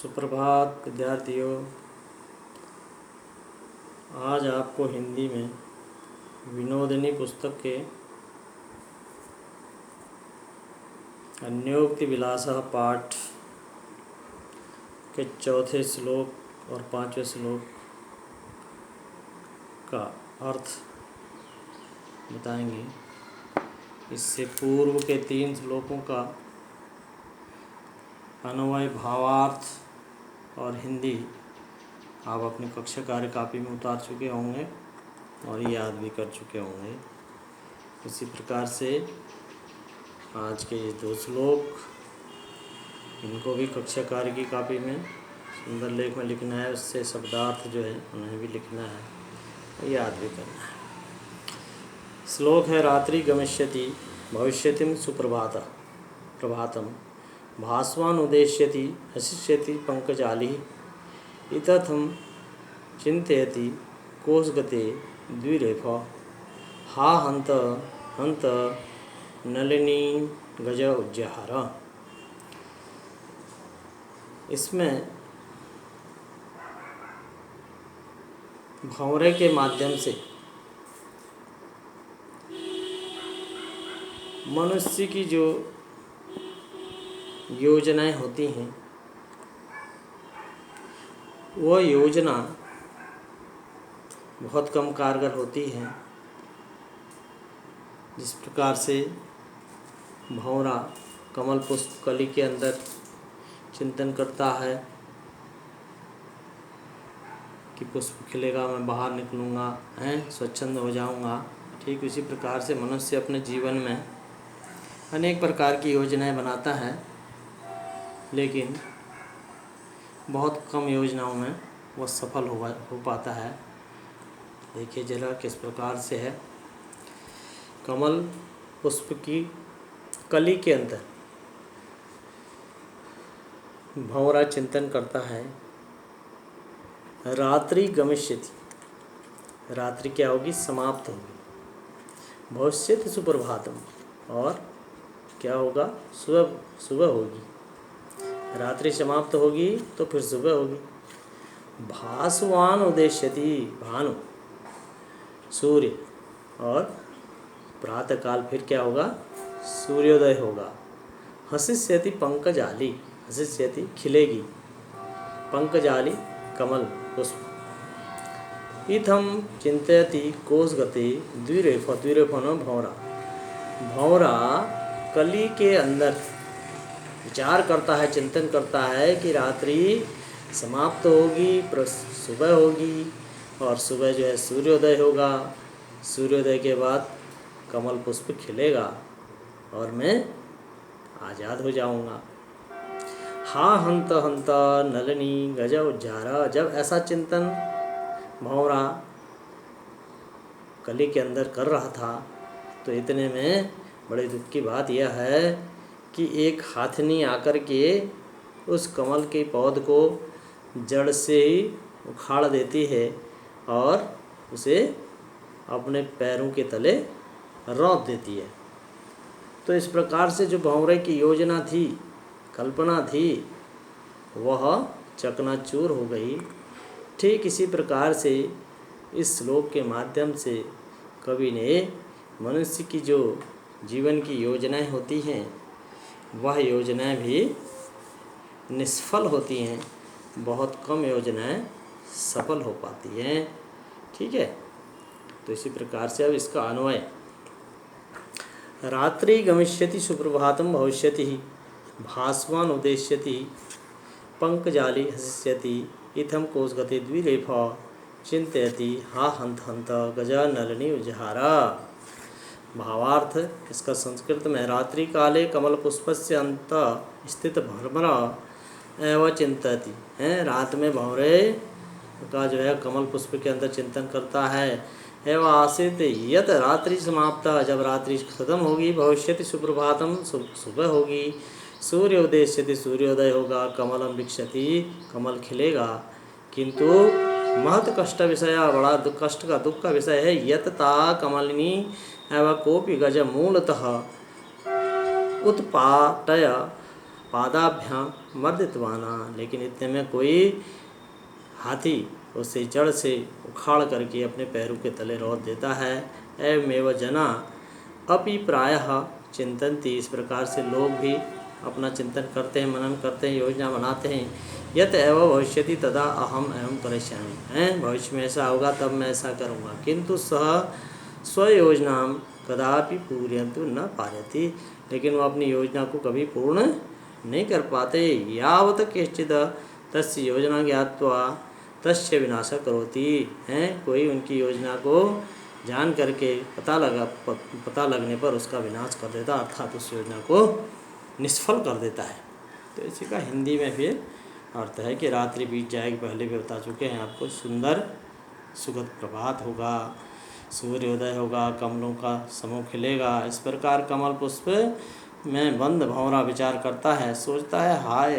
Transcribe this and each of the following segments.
सुप्रभात विद्यार्थियों। आज आपको हिंदी में विनोदिनी पुस्तक के अन्योक्ति विलासः पाठ के चौथे श्लोक और पांचवें श्लोक का अर्थ बताएंगे। इससे पूर्व के 3 श्लोकों का अन्वय, भावार्थ और हिंदी आप अपनी कक्षा कार्य कापी में उतार चुके होंगे और याद भी कर चुके होंगे। इसी प्रकार से आज के ये 2 श्लोक, इनको भी कक्षा कार्य की कापी में सुंदर लेख में लिखना है। उससे शब्दार्थ जो है उन्हें भी लिखना है और याद भी करना है। श्लोक है रात्रि गमिष्यति भविष्यतिं प्रभातम भास्वान् उदेष्यति हसिष्यति पंकजालिः इतथं चिन्तयति कोशगते द्विरेफ हा हंत हंत नलिनी गज उज्जहार। इसमें भंवरे के माध्यम से मनुष्य की जो योजनाएं होती हैं, वह योजना बहुत कम कारगर होती है। जिस प्रकार से भंवरा कमल पुष्प कली के अंदर चिंतन करता है कि पुष्प खिलेगा, मैं बाहर निकलूँगा, स्वच्छंद हो जाऊँगा। ठीक उसी प्रकार से मनुष्य अपने जीवन में अनेक प्रकार की योजनाएं बनाता है, लेकिन बहुत कम योजनाओं में वह सफल हो पाता है। देखिए जरा किस प्रकार से है। कमल पुष्प की कली के अंदर भंवरा चिंतन करता है। रात्रि गमिष्यति, रात्रि क्या होगी? समाप्त होगी। भविष्यति सुप्रभातम, और क्या होगा? सुबह होगी। रात्रि समाप्त होगी तो फिर सुबह होगी। भास्वान् उदेष्यति, भानु सूर्य, और प्रातःकाल फिर क्या होगा? सूर्योदय होगा। हसिष्यति पंकजाली, हसिष्यति खिलेगी, पंकजाली कमल पुष्प। इथम चिंतयति कोशगते द्विरेफ, द्विरेफ न भंवरा, भंवरा कली के अंदर विचार करता है, चिंतन करता है कि रात्रि समाप्त होगी, सुबह होगी, और सुबह जो है सूर्योदय होगा। सूर्योदय के बाद कमल पुष्प खिलेगा और मैं आज़ाद हो जाऊंगा। हा हंत हंत नलिनी गज उज्जहार। जब ऐसा चिंतन भंवरा कली के अंदर कर रहा था, तो इतने में बड़े दुख की बात यह है कि एक हाथनी आकर के उस कमल के पौध को जड़ से ही उखाड़ देती है और उसे अपने पैरों के तले रौंद देती है। तो इस प्रकार से जो भंवरे की योजना थी, कल्पना थी, वह चकनाचूर हो गई। ठीक इसी प्रकार से इस श्लोक के माध्यम से कवि ने मनुष्य की जो जीवन की योजनाएं होती हैं, वह योजनाएं भी निष्फल होती हैं। बहुत कम योजनाएं सफल हो पाती हैं। ठीक है, तो इसी प्रकार से अब इसका अन्वय, रात्रि गमिष्यति सुप्रभातम भविष्यति भास्वान् उदेष्यति पंकजाली हसिष्यति इथम कोशगते द्विरेफ चिंतयति हा हंत हंत गजा नलिनी उज्जहारा। भावार्थ इसका संस्कृत में, रात्रि काले कमल पुष्पस्य अंत स्थित भ्रमरा एवं चिंतति है। रात में भंवरे का जो है कमल पुष्प के अंदर चिंतन करता है। एवं आसित यत रात्रि समाप्त, जब रात्रि खत्म होगी, भविष्यति सुप्रभातम, सुबह होगी, सूर्य उदेष्यति, सूर्योदय होगा, कमलम विक्षति, कमल खिलेगा। किंतु महत कष्ट विषय, बड़ा कष्ट का दुख का विषय है, यत ता कमलिनी एवं कोपि गज मूलतः उत्पाटय पादाभ्याम मर्दितवाना, लेकिन इतने में कोई हाथी उसे जड़ से उखाड़ करके अपने पैरों के तले रौंद देता है। एवमेव जना अपि प्रायः चिंतन्ति, इस प्रकार से लोग भी अपना चिंतन करते हैं, मनन करते हैं, योजना बनाते हैं। यत एव भविष्यति तदा अहम एवं करिष्यामि, हैं भविष्य में ऐसा होगा तब मैं ऐसा करूँगा। किंतु सह स्वयोजना कदापि पूरयन्तु न पारयति, लेकिन वो अपनी योजना को कभी पूर्ण नहीं कर पाते। यावत केचिद तस्य योजना ज्ञात्वा तस्य विनाश करोति, हैं कोई उनकी योजना को जान करके पता लगने पर उसका विनाश कर देता, अर्थात उस योजना को निष्फल कर देता है। तो इसी का हिंदी में फिर अर्थ है कि रात्रि बीत जाएगी, पहले भी बता चुके हैं आपको। सुंदर सुखद प्रभात होगा, सूर्योदय होगा, कमलों का समूह खिलेगा। इस प्रकार कमल पुष्प में बंद भंवरा विचार करता है, सोचता है हाय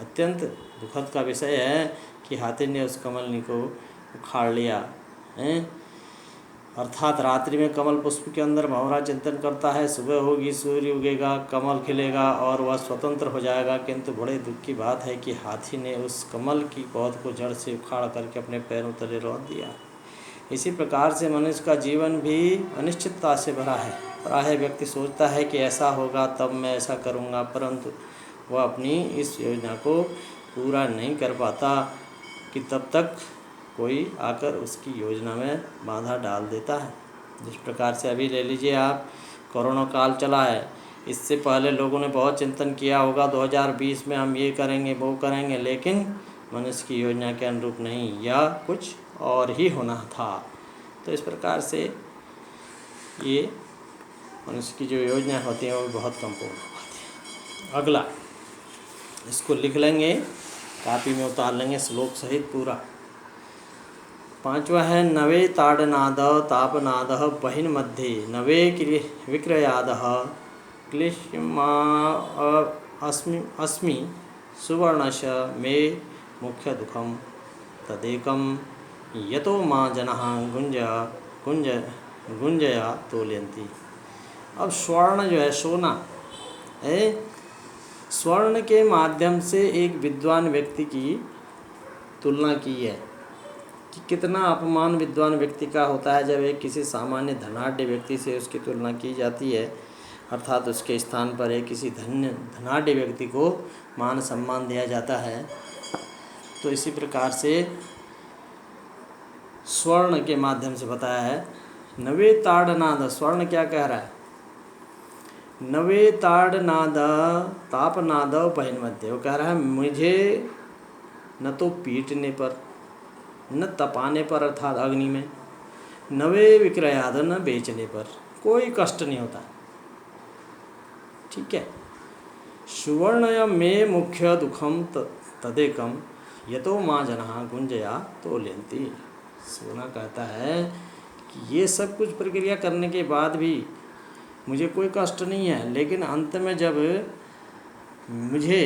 अत्यंत दुखद का विषय है कि हाथी ने उस कमलनी को उखाड़ लिया हैं। अर्थात रात्रि में कमल पुष्प के अंदर भंवरा चिंतन करता है, सुबह होगी, सूर्य उगेगा, कमल खिलेगा और वह स्वतंत्र हो जाएगा। किंतु बड़े दुख की बात है कि हाथी ने उस कमल की पौध को जड़ से उखाड़ करके अपने पैरों तले रौंद दिया। इसी प्रकार से मनुष्य का जीवन भी अनिश्चितता से भरा है। प्रायः व्यक्ति सोचता है कि ऐसा होगा तब मैं ऐसा करूँगा, परंतु वह अपनी इस योजना को पूरा नहीं कर पाता कि तब तक कोई आकर उसकी योजना में बाधा डाल देता है। जिस प्रकार से अभी ले लीजिए आप, कोरोना काल चला है, इससे पहले लोगों ने बहुत चिंतन किया होगा 2020 में हम ये करेंगे वो करेंगे, लेकिन मनुष्य की योजना के अनुरूप नहीं, या कुछ और ही होना था। तो इस प्रकार से ये मनुष्य की जो योजना होती है वो बहुत कम पूर्ण हो पाती है। अगला इसको लिख लेंगे, कापी में उतार लेंगे श्लोक सहित पूरा। 5वां है नवे ताड़नाद तापनाद बहिन मध्ये नवे विक्रयाद क्लिश्मा अस्मि सुवर्णश मे मुख्य दुखम तदेकम यतो माँ जनः गुंजया तोलयन्ति। अब स्वर्ण जो है सोना है, स्वर्ण के माध्यम से एक विद्वान व्यक्ति की तुलना की है कि कितना अपमान विद्वान व्यक्ति का होता है जब एक किसी सामान्य धनाढ्य व्यक्ति से उसकी तुलना की जाती है, अर्थात उसके स्थान पर एक किसी धनाढ्य व्यक्ति को मान सम्मान दिया जाता है। तो इसी प्रकार से स्वर्ण के माध्यम से बताया है। नवे ताड़नाद, स्वर्ण क्या कह रहा है? नवे ताड़नाद तापनाद बहिन मध्य, वो कह रहा है मुझे न तो पीटने पर न तपाने पर अर्थात अग्नि में, नवे विक्रयाद न बेचने पर कोई कष्ट नहीं होता। ठीक है। सुवर्ण में मुख्य दुखम तदेकम यतो माँ जनः गुंजया तोलयन्ति। सोना कहता है कि ये सब कुछ प्रक्रिया करने के बाद भी मुझे कोई कष्ट नहीं है, लेकिन अंत में जब मुझे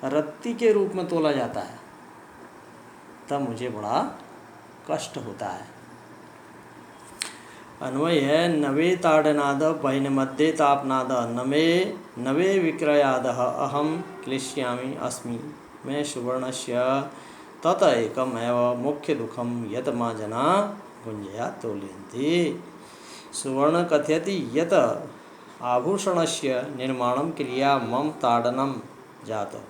रत्ती के रूप में तोला जाता है तब मुझे बड़ा कष्ट होता है। अन्वय है नवे ताड़नाद बहिन मध्ये तापनाद नवे विक्रयाद अहम क्लिश्यामि अस्मि मैं सुवर्णस्य तत एकम एव मुख्य दुखम यत माँ जना गुंजया तोलयन्ति। सुवर्ण कथयति यत आभूषणस्य निर्माणम क्रिया मम ताड़नम जात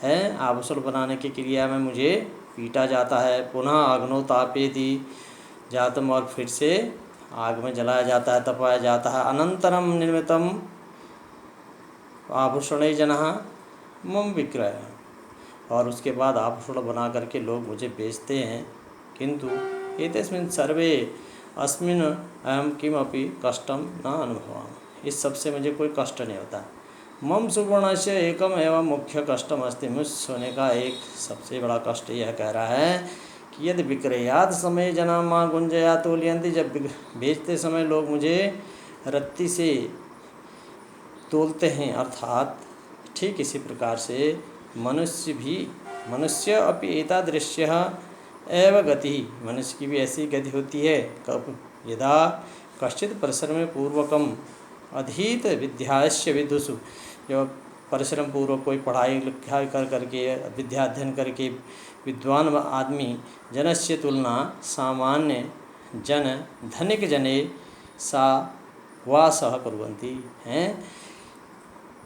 है। आभूषण बनाने की क्रिया में मुझे पीटा जाता है, पुनः अग्नो तापेति जातम, और फिर से आग में जलाया जाता है, तपाया जाता है। अनंतरम निर्मितम आभूषणे जनः मम विक्रय, और उसके बाद आभूषण बना करके लोग मुझे बेचते हैं। किंतु एतस्मिन् सर्वे अस्मिन् अहम किमपि कष्टम न अनुभवामि, इस सब से मुझे कोई कष्ट नहीं होता। मम सुवर्णस्य एकम एवं मुख्य कष्टम अस्ति, मुझ सोने का एक सबसे बड़ा कष्ट यह कह रहा है कि यदि विक्रयाद समय जना माँ गुंजया तोलयन्ति, जब बेचते समय लोग मुझे रत्ती से तोलते हैं, अर्थात ठीक इसी प्रकार से मनुष्य अपि एतादृश्यः एव गति, मनुष्य की भी ऐसी गति होती है। कब यदा कश्चित् परिश्रम पूर्वकम अधीत विद्यास्य विदुषु, जब परिश्रम पूर्वक कोई पढ़ाई लिखाई कर करके विद्या अध्ययन करके विद्वान आदमी जनस्य तुलना सामान्य जन धनिक जने सा वा सह कुर्वन्ति हैं।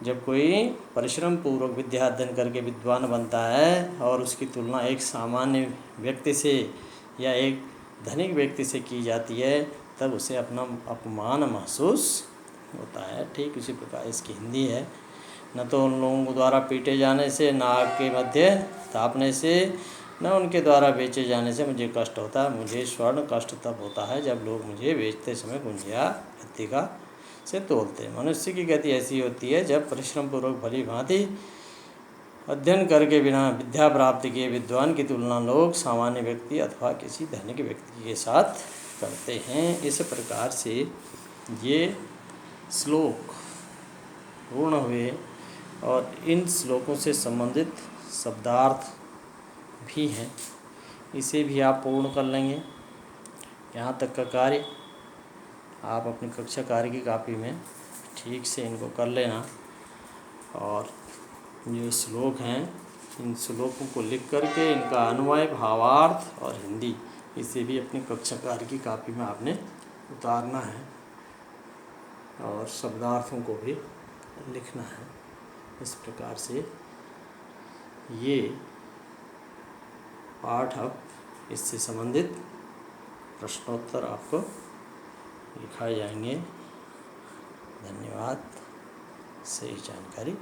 जब कोई परिश्रम पूर्वक विद्या अध्ययन करके विद्वान बनता है और उसकी तुलना एक सामान्य व्यक्ति से या एक धनिक व्यक्ति से की जाती है, तब उसे अपना अपमान महसूस होता है। ठीक उसी प्रकार इसकी हिंदी है, न तो उन लोगों द्वारा पीटे जाने से, न आग के मध्य तापने से, न उनके द्वारा बेचे जाने से मुझे कष्ट होता है। मुझे स्वर्ण कष्ट तब होता है जब लोग मुझे बेचते समय गुंजिया मृत्तिका से तोलते हैं। मनुष्य की गति ऐसी होती है जब परिश्रम पूर्वक भली भांति अध्ययन करके बिना विद्या प्राप्ति किए विद्वान की तुलना लोग सामान्य व्यक्ति अथवा किसी धनिक व्यक्ति के साथ करते हैं। इस प्रकार से ये श्लोक पूर्ण हुए और इन श्लोकों से संबंधित शब्दार्थ भी हैं, इसे भी आप पूर्ण कर लेंगे। यहाँ तक का कार्य आप अपनी कक्षा कार्य की कॉपी में ठीक से इनको कर लेना, और ये श्लोक हैं इन श्लोकों को लिख करके इनका अन्वय, भावार्थ और हिंदी इसे भी अपनी कक्षा कार्य की कॉपी में आपने उतारना है और शब्दार्थों को भी लिखना है। इस प्रकार से ये पाठ अब इससे संबंधित प्रश्नोत्तर आपको लिखाए जाएंगे। धन्यवाद। सही जानकारी